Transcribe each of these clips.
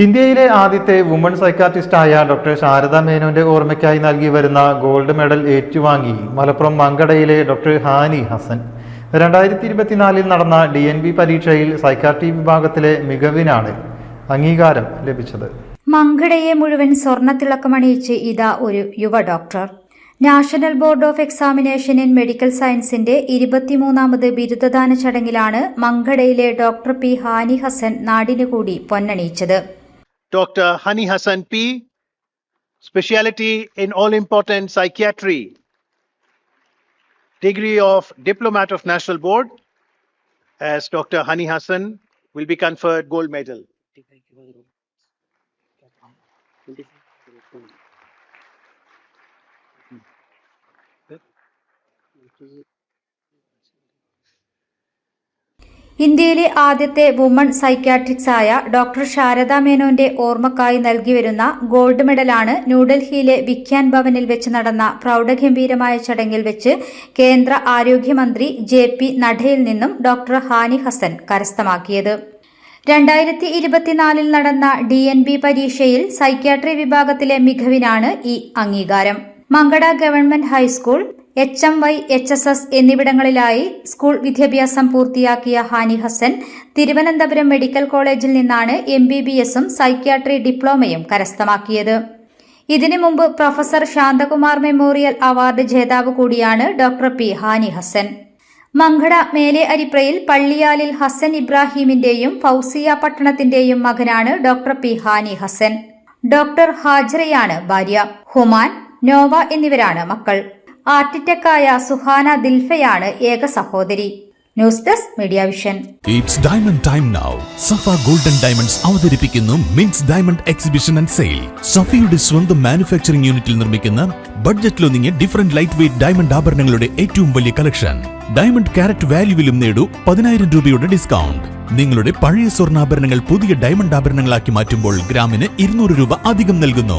ഇന്ത്യയിലെ ആദ്യത്തെ woman സൈക്കാട്രിസ്റ്റായ doctor Sharada മേനോന്റെ ഓർമ്മയ്ക്കായി നൽകി വരുന്ന ഗോൾഡ് മെഡൽ ഏറ്റുവാങ്ങി മലപ്പുറം മങ്കടയിലെ ഡോക്ടർ ഹാനി ഹസൻ. 2024 നടന്ന DNB പരീക്ഷയിൽ സൈക്കാട്രി വിഭാഗത്തിലെ മികവിനാണ് അംഗീകാരം ലഭിച്ചത്. മങ്കടയെ മുഴുവൻ സ്വർണ്ണത്തിളക്കമണിയിച്ച് ഇതാ ഒരു യുവ doctor. National board of examination in medical സയൻസിന്റെ 23ാമത് ബിരുദദാന ചടങ്ങിലാണ് മങ്കടയിലെ ഡോക്ടർ പി ഹാനി ഹസൻ നാടിനു കൂടി പൊന്നണിയിച്ചത്. Dr. Hani Hassan P, speciality in all-important psychiatry, degree of Diplomat of National Board, as Dr. Hani Hassan will be conferred gold medal. ഇന്ത്യയിലെ ആദ്യത്തെ woman സൈക്യാട്രിക്സായ doctor Sharada മേനോന്റെ ഓർമ്മക്കായി നൽകിവരുന്ന gold മെഡലാണ് ന്യൂഡൽഹിയിലെ വിഖ്യാൻ ഭവനിൽ വെച്ച് നടന്ന പ്രൗഢഗംഭീരമായ ചടങ്ങിൽ വെച്ച് കേന്ദ്ര ആരോഗ്യമന്ത്രി JP നഡ്ഡയിൽ നിന്നും ഡോക്ടർ ഹാനി ഹസൻ കരസ്ഥമാക്കിയത്. 2024 നടന്ന DNB പരീക്ഷയിൽ സൈക്യാട്രി വിഭാഗത്തിലെ മികവിനാണ് ഈ അംഗീകാരം. Mankada government high school, HMY, HSS എന്നിവിടങ്ങളിലായി സ്കൂൾ വിദ്യാഭ്യാസം പൂർത്തിയാക്കിയ ഹാനി ഹസൻ തിരുവനന്തപുരം മെഡിക്കൽ കോളേജിൽ നിന്നാണ് MBBSഉം സൈക്യാട്രി ഡിപ്ലോമയും കരസ്ഥമാക്കിയത്. ഇതിനു മുമ്പ് പ്രൊഫസർ ശാന്തകുമാർ മെമ്മോറിയൽ അവാർഡ് ജേതാവ് കൂടിയാണ് ഡോക്ടർ പി ഹാനി ഹസൻ. മങ്കട മേലെ അരിപ്രയിൽ പള്ളിയാലിൽ ഹസൻ ഇബ്രാഹിമിന്റെയും ഫൗസിയ പട്ടണത്തിന്റെയും മകനാണ് ഡോക്ടർ പി ഹാനി ഹസൻ. ഡോക്ടർ ഹാജറയാണ് ഭാര്യ. ഹുമാൻ, നോവ എന്നിവരാണ് മക്കൾ. ആർട്ടിടെക്കായ സുഹാന ദിൽഫയാണ് ഏക സഹോദരി. News desk media vision. It's diamond time now. Safa golden diamonds അവതരിപ്പിക്കുന്നു മിൻസ് ഡയമണ്ട് എക്സിബിഷൻ ആൻഡ് സെയിൽ. സഫയുടെ സ്വന്തം മാനുഫാക്ചറിംഗ് യൂണിറ്റിൽ നിർമ്മിക്കുന്ന ബഡ്ജറ്റിലൊതുങ്ങിയ ഡിഫറന്റ് ലൈറ്റ് വെയ്റ്റ് ഡയമണ്ട് ആഭരണങ്ങളുടെ ഏറ്റവും വലിയ കളക്ഷൻ. ഡയമണ്ട് കാരറ്റ് വാല്യൂവിലും നേടൂ 10,000 രൂപയുടെ ഡിസ്കൗണ്ട്. നിങ്ങളുടെ പഴയ സ്വർണ്ണാഭരണങ്ങൾ പുതിയ ഡയമണ്ട് ആഭരണങ്ങളാക്കി മാറ്റുമ്പോൾ ഗ്രാമിന് 200 രൂപ അധികം നൽകുന്നു.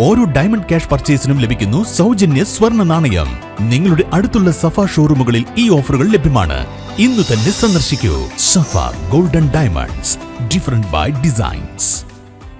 ഓരോ ഡയമണ്ട് ക്യാഷ് പർച്ചേസിനും ലഭിക്കുന്നു സൗജന്യ സ്വർണ്ണ നാണയം. നിങ്ങളുടെ അടുത്തുള്ള സഫ ഷോറൂമുകളിൽ ഈ ഓഫറുകൾ ലഭ്യമാണ്. ഇന്ന് തന്നെ സന്ദർശിക്കൂ. Safa golden diamonds, different by designs.